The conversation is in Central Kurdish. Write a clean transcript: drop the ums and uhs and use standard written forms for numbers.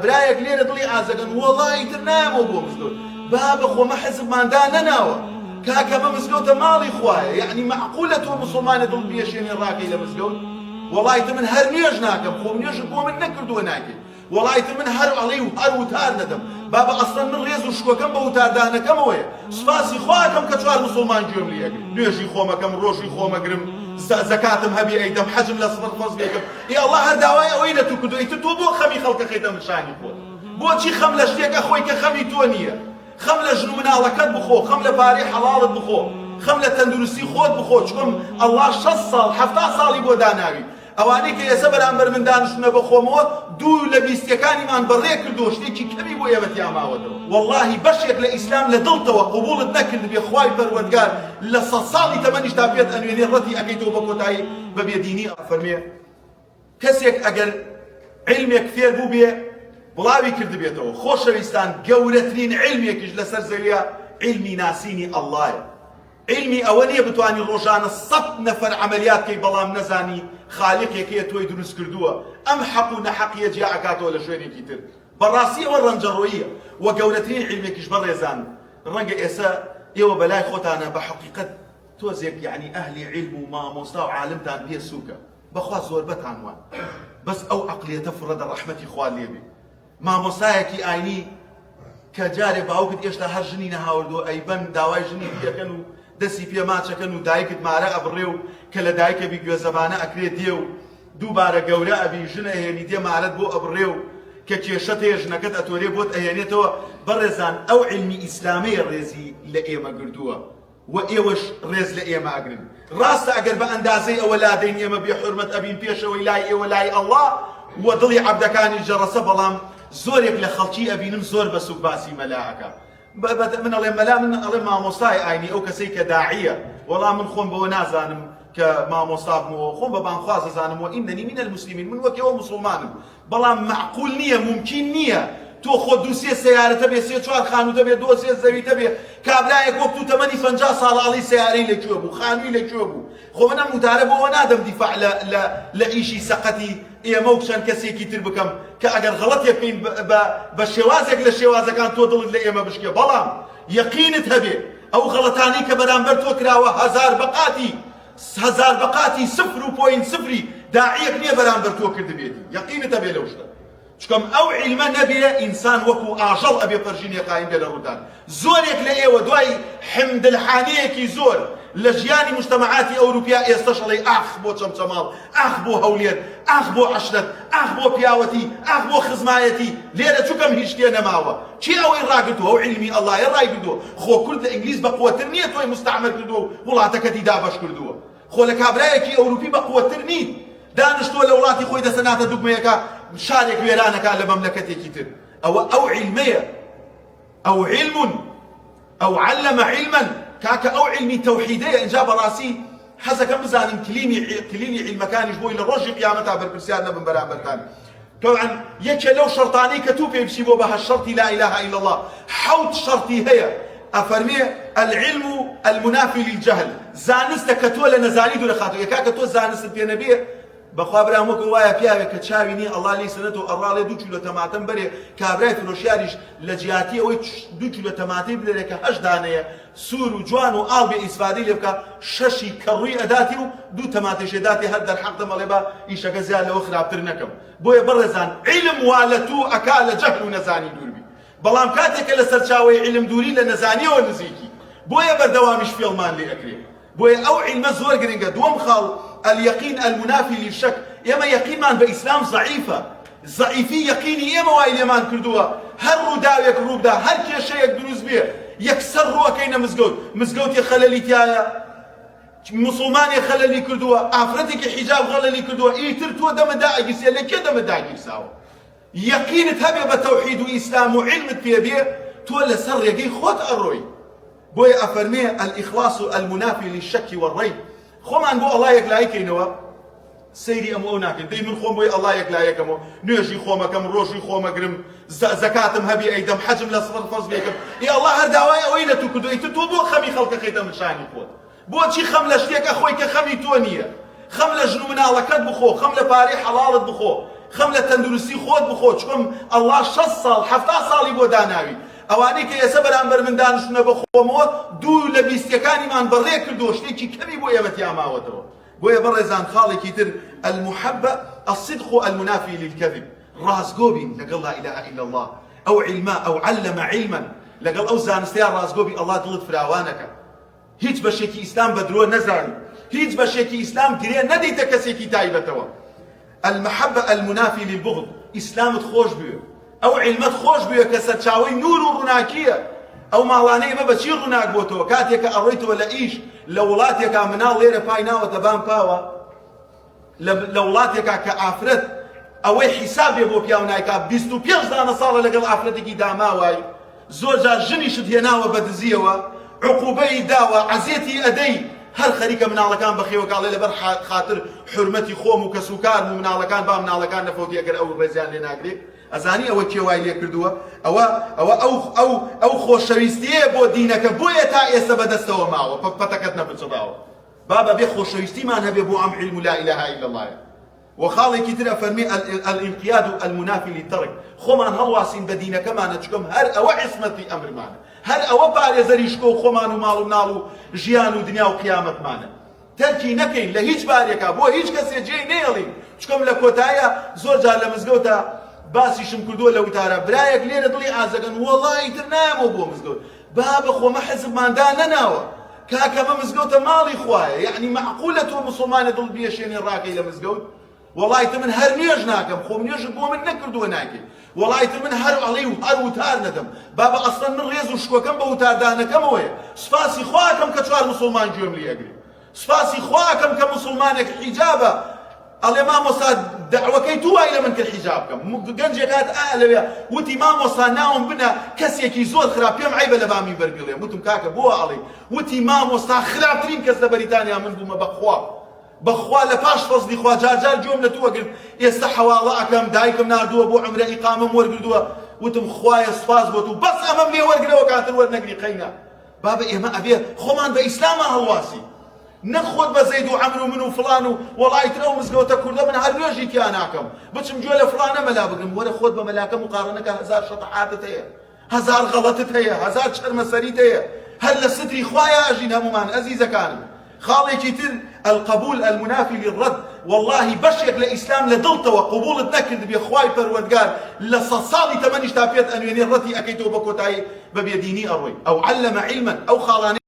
برایەک لێرە دڵی ئازەکەن وەڵی تر نامەوە بۆ مزگەوت با بەخۆمە حەزبماندا نەناوە کاکە بە مزگەوتە ماڵی خوایە یعنی معقولە تۆ مسلمانە دڵ بێشێنێ ڕاکەی لە مزگەوت وەڵی تر من هەر نوێژ ناکەم خۆم نوێژم بۆ من نەکردووە ناکەی وەڵی تر من هەر ئەڵێ و هەر وتار نەدەم بابە ئەسڵەن من ڕێز و شکۆکەم بە وتاردانەکەمەوەیە سوپاسی خواکەم کە چوار مسلمان گوێم لێ نوێژی خۆمەکەم ڕۆژی خۆمەگرم زەکاتم هەبێ ئەیدەم حەجم لە سفر فەرز بێکم ئی ئەڵڵا هەر داوای ئەوەی لە تو کردووە ئیتر تۆ بۆ خەمی خەڵکە خەیتە نشانی خۆت بۆچی خەم لە شتێکە خۆی کە خەمی تۆ نییە خەم لە ژن و مناڵەکەت بخۆ خەم لە پارەی حەڵاڵت بخۆ خەم لە تەندروستی خۆت بخۆ چۆن ئەڵڵا 6 ساڵ 70 ساڵی بۆ داناوی ئەوانەی کە ئێستا بەرامبەر من دانیشتونە بە خۆمەوە دوو لە بیستەکانیمان بەڕێ کردووە شتێکی کەمی بۆ ئێمە تیاماوەتەوە وەڵڵاهی بەشێک لە ئیسلام لە دڵتەوە قبوڵت نەکرد بێ خوای پەروەردگار لە 100 ساڵی تەمەنیش تا پێت ئەنوێنێ ڕەتی ئەکەیتەوە بە کۆتایی بە بێدینی فەرمێ کەسێک ئەگەر علمێک فێر بوو بێ بڵاوی کردبێتەوە خۆشەویستان گەورەترین علمێکیش لەسەر زەویە علمی ناسینی ئەڵڵایە علمی ئەوە نییە بتوانی ڕۆژانە 100 نەفەر عەمەلیات کەی بەڵام نەزانی خالقێکەیە تۆی دروست کردووە ئەم حەق و نەحەقیە جیا ئەکاتەوە لە شوێنێکی تر بەڕاستی ئەوە ڕەنجەڕۆییە وە گەورەترین علمێکیش بەڕێزان ڕەنگە ئێستا ئێوە بەلای خۆتانە بە حەقیقەت تۆزێک یعنی ئەهلی علم و مامۆستا و عالمتان بێ سووکە بەخوا زۆربەتان وان بەس ئەو عەقلیەتە فڕەدە ڕەحمەتی خوا لێبێ مامۆستایەکی ئاینی کە جارێ باوکت ئێشتا هەر ژنی نەهاوردووە ئەیبەن داوای ژنی بیەکەن و دەستی پێ ماچەکەن و دایکت مارە ئەبڕێ و کە لە دایکەبی گوێزەبانە ئەکرێت دێ و دووبارە گەورە ئەبی ژنە ئەهێنی دێ مارەت بۆ ئەبڕێ و کە کێشەت هەیە ژنەکەت ئەتۆرێ بۆت ئەهێنێتەوە بەڕێزان ئەو علمی ئیسلامەیە ڕێزی لە ئێمە گردووە و ئێوەش ڕێز لە ئێمە ئەگرن ڕاستە ئەگەر بە ئەندازەی ئەوە لادەین ئێمە بێ حورمەت ئەبین پێشەوەی لای ئێوە لای ئەڵڵا و دڵی عەبدەکانی جەڕەسە بەڵام زۆرێک لە خەڵکی ئەبینم زۆر بە سوک باسی مەلاەکە من ئەڵێ مەلا من ئەڵێ مامۆستای ئاینی ئەو کەسەی کە داعیە وەڵام من خۆم بەوە نازانم کە مامۆستا بمەوە خۆم بە بانخواز دەزانمەوە ئینەنی منە المسلمین من وەک ئێوە مسلمانم بەڵام معقول نییە ممکن نییە تۆ خۆ دووسێ سەیارەتە بێ سێ چوار خانووتە بێ دۆ سێ زەویتە بێ کابرایەک وەک تو تەمەنی 50 ساڵی سەیارەی لەکوێ بوو خانووی لەکوێ بوو خۆ من ئەم وتارە بۆەوە نادەم دیفاع لە ئیشی سەقەتی ئێمە و چەند کەسێکی تر بکەم کە ئەگەر غەڵەتێک بکەین بە شێوازێک لە شێوازەکان تۆ دڵت لە ئێمە بشکێ بەڵام یەقینت هەبێ ئەو غەڵەتانی کە بەرامبەر تۆ کراوە هەزار بەقاتی 0.0 داعیەک نییە بەرامبەر تۆ کردبێتی یەقینت هەبێ لەو شتە چکەم ئەو عیلمە نەبێ ئینسان وەکو ئاژەڵ ئەبێ پەرژینێ قایم بێ لە ڕوودان زۆرێک لە ئێوە دوای حمدلحانەیەکی زۆر لە ژیانی مجتەمەعاتی ئەوروپیا ئێستاش ئەڵێ ئاخ بۆ چەمچەماڵ ئاخ بۆ هەولێر ئاخ بۆ عەشرەت ئاخ بۆ پیاوەتی ئاخ بۆ خزمایەتی لێرە چووکەم هیچ شتێ نەماوە چی ئەوەی ڕاگرتووە ئەو عیلمی ئەڵڵایە ڕایگردووە خۆ کورد لە ئینگلیز بە قووەتر نییە تۆی مستعمەر کردووە و وڵاتەکەتی دابەش کردووە خۆ لە کابرایەکی ئەوروپی بە قووەتر نیت دانیشتووە لە وڵاتی خۆی دەسەناتە دوگمەیەکە شارێک وێرانەکە لە مەملەکەتێکی تر ئەو عیلمەیە ئەو علم ئەو علەمە علما کاکە ئەو علمی تەوحیدەیە ئینجا بەڕاستی حەزەکەم بزانم کلینی عیلمەکانیش بۆی لە ڕۆژی قیامەتا بەرپرسیار نەبن بەرامبەرتان طبعا یەکێ لەو شەرطانەی کە توو پێ بچی بۆ بە شەرطی لا إله إلا الله حەوت شەرطی هەیە ئەفەرمێ العلم المنافي للجهل زانستە کە تۆ لە نەزانی دوورە خاتەوە یەکا کە تۆ زانستت پێ نەبێ بەخوا برام وەکو وایە پیاوێک کە چاوی نییە ئەڵڵا لێی سەنێت و ئەڕاڵێ 2 کیلۆ تەماتەم بەرێ کابرای فرۆشیاریش لە جیاتی ئەوەی 2 کیلۆ تەماتەی بدەرێ کە 8 دانەیە سوور و جوان و ئاڵ بێ ئیسفادەی لێ بکە 6 کەڕووی ئەداتی و 2 تەماتەیش ئەداتی هەر دەرحەق دەمەڵێ بە ئیشەکە زیاد لەوە خراپتر نەکەم بۆیە بەڕێزان عیلم وا لە تو ئەکا لە جەهل و نەزانی دووربی بەڵام کاتێکە لە سەرچاوەی عیلم دووری لە نەزانیەوە نزیکی بۆیە بەردەوامیش فێڵمان لێ ئەکرێ بۆیە ئەو عیلمە زۆر گرنگە دووەم خاڵ اليقين المنافي للشك ئێمە یەقینمان بە ئیسلام ضعیفە ضعیفی یەقینی ئێمە وای لێمان کردووە هەر ڕووداوێک ڕووبدا هەر کێشەیەک دروست بێ یەکسەر ڕووەکەینە مزگەوتی خەلەلی تایە مسلمانی خەلەلی کردووە ئافرەتێکی حیجاب خەلەلی کردووە ئیتر تۆ دەمەدا ئەگیرسێ لە کێ دەمەدا ئەگیرساوە یەقینت هەبێ بە تەوحید و ئیسلام و عیلمت پێ بێ تۆ لەسەر ڕێگەی خۆت ئەڕۆی بۆیە ئەفەرمێ الإخلاص المنافي للشك والريب خۆمان بۆ ئەڵڵا یەکلایکەینەوە سەیری ئەمە ئەو ناکەین دەی من خۆم بۆی ئەڵڵا یەکلایەکەمەوە نوێژی خۆمەکەم ڕۆژی خۆمەگرم زەکاتم هەبێ ئەیدەم حەجم لە سفر فەرز بێکم ئی ئەڵڵا هەر داوای ئەوەی لە تو کردووە ئیتر تۆ بۆ خەمی خەڵکە خەیتە نشانی خۆت بۆچی خەم لە شتێکە خۆی کە خەمی تۆ نییە خەم لە ژن و مناڵەکەت بخۆ خەم لە پارەی حەڵاڵت بخۆ خەم لە تەندروستی خۆت بخۆ چکۆم ئەڵڵا 6 ساڵ 70 ساڵی بۆ داناوی ئەوانەی کە ئێستا بەرامبەر من دانیشتونە بە خۆمەوە 2 لە 20ەکانیمان بەڕێ کردووە شتێکی کەمی بۆ ئێمە تیاماوەتەوە بۆیە بەڕێزان خاڵێکی تر المحبة الصدق المنافي للكذب ڕازگۆ بین لەگەڵ لا إله إلا الله ئەو علما ئەو علم علما لەگەڵ ئەو زانستەیە ڕازگۆ بی ئەڵڵا دڵت فراوانەکە هیچ بەشێکی ئیسلام بە درۆ نەزانی هیچ بەشێکی ئیسلام گرێ نەدەیتە کەسێکی تایبەتەوە المحبة المنافي للبغض ئیسلامت خۆش بوێ ئەو علمت خۆش بوێ کە سەرچاوەی نور و ڕووناکیە ئەو ماڵانەی ئێمە بەچی ڕووناک بۆتەوە کاتێکە ئەڕۆیتەوە لە ئیش لە وڵاتێکا مناڵ لێرە پای ناوەتە بام پاوە لە وڵاتێکا کە ئافرەت ئەوەی حیسابێ بۆ پیاو نایکا 25 دانە ساڵە لەگەڵ ئافرەتێکی داماوای زۆر جار ژنیشت هێناوە بە دزیەوە عقوبەی داوە عەزیەتی ئەدەی هەر خەریکە مناڵەکان بەخێوەکاڵێ لەبەر خاتر حرمەتی خۆم و کەسوکارم و مناڵەکان با مناڵەکان نەفەوتی ئەگەر ئەو ڕێزیان لێ ناگرێت ئەزانی ئەوە کێوای لێ کردووە ئەو خۆشەویستیە بۆ دینەکە بۆیە تا ئێستا بەدەستەوە ماوە پەتەکەت نەبچڵاوە بابا بێ خۆشەویستیمان هەبێ بۆ ئەم علم لا إله إلا الله وخاڵێکی ترە فەرمی الانقياد المنافي للترك خۆمان هەڵواسین بە دینەکەمانە چکەم هەر ئەوە عیسمەتی ئەمرمانە هەر ئەوە پارێزەری شکۆ و خۆمان و ماڵ و مناڵ و ژیان و دنیا و قیامەتمانە تەرکی نەکەین لە هیچ بارێکا بۆ هیچ کەسێ جێی نێڵین چکەم لە کۆتایە زۆر جار لە مزگەوتە باسیشم کردووە لە وتارە برایەک لێرە دڵی ئازەکەن وەڵڵی تر نایەمەوە بۆ مزگەوت بابە خۆمە حزبماندا نەناوە کاکەمە مزگەوتە ماڵی خوایە یعنی معقولە تۆ مسڵمانە دڵ بێشێنی ڕاکەی لە مزگەوت وەڵی من هەر نوێژ ناکەم خۆم نوێژت بۆ من نەکردووە ناکەی وەڵی من هەر ئەڵێ و هەر وتار نەدەم بابە ئەسڵەن من ڕێز و شکۆکەم بە وتاردانەکەمەوەیە سوپاسی خواکەم کە 4 مسڵمان گوێم لێ ئەگری سوپاسی خواکەم کە مسڵمانێک حیجابە ئەڵێ مامۆستا دەعوەکەی تو وای لە من کرد حیجاب بکەم گەنجێک هات لەوێ وتی مامۆستا ناوم بنە کەسێکی زۆر خراپ پێم عیبە لە بامی بەربیڵێم وتم کاکە بۆ ئەڵێ وتی مامۆستا خراپترین کەس لە بەریتانیا من بوومە بەخوا لە پاش فەزلی خوا جارجار گوێم لە تووە گرت ئێستا حەواڵە ئەکەم دایکم نردووە بۆ عومرە ئیقامەم وەرگردووە وتم خوایە سوپاس بۆ تو بەس ئەمەم لێ وەرگرەوە کاتر وەرنەگری قەینا بابە ئێمە ئەبێ خۆمان بە ئیسلامە هەڵواسی نەخۆت بە زەید و عەمر و من و فڵان و وەڵی ترە و مزگەوتە کوردە من هەر نوێژی تیا ناکەم بچم گوێ لە فڵانە مەلا بگرم وەرە خۆت بە مەلاکە مقارنەکە 1000 شەطحاتت هەیە 1000 غەڵەتت هەیە 1000 چەرمەسەریت هەیە هەر لە ستری خوایە ئەژین هەمومان ئەزیزەکانم خاڵێکی تر القبول المنافي للرد والله بشيك لإسلام لدلتوا قبولت نكرد بخواي پروردگار لصصالي تمنيش تابيت أنويني الرتي أكيتو بكوتاي ببيديني أروي أو علم علما أو خالاني